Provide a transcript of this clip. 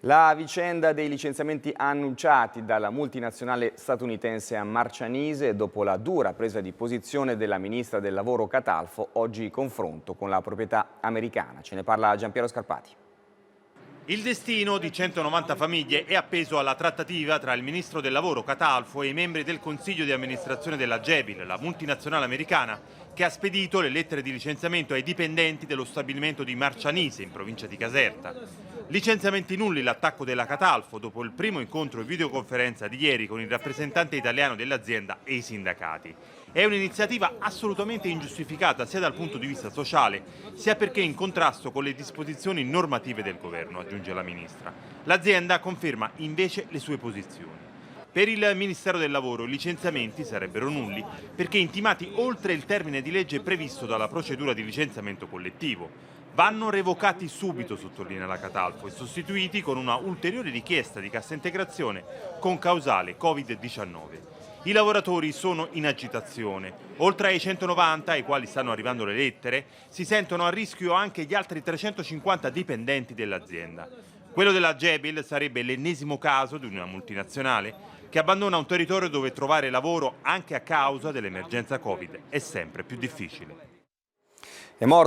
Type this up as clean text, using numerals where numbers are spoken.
La vicenda dei licenziamenti annunciati dalla multinazionale statunitense a Marcianise dopo la dura presa di posizione della ministra del lavoro Catalfo, oggi confronto con la proprietà americana. Ce ne parla Giampiero Scarpati. Il destino di 190 famiglie è appeso alla trattativa tra il ministro del lavoro Catalfo e i membri del consiglio di amministrazione della Jabil, la multinazionale americana, che ha spedito le lettere di licenziamento ai dipendenti dello stabilimento di Marcianise, in provincia di Caserta. Licenziamenti nulli l'attacco della Catalfo dopo il primo incontro in videoconferenza di ieri con il rappresentante italiano dell'azienda e i sindacati. È un'iniziativa assolutamente ingiustificata sia dal punto di vista sociale, sia perché in contrasto con le disposizioni normative del governo, aggiunge la ministra. L'azienda conferma invece le sue posizioni. Per il Ministero del Lavoro i licenziamenti sarebbero nulli perché intimati oltre il termine di legge previsto dalla procedura di licenziamento collettivo. Vanno revocati subito, sottolinea la Catalfo, e sostituiti con una ulteriore richiesta di cassa integrazione con causale Covid-19. I lavoratori sono in agitazione. Oltre ai 190 ai quali stanno arrivando le lettere, si sentono a rischio anche gli altri 350 dipendenti dell'azienda. Quello della Jabil sarebbe l'ennesimo caso di una multinazionale che abbandona un territorio dove trovare lavoro anche a causa dell'emergenza Covid è sempre più difficile. È morto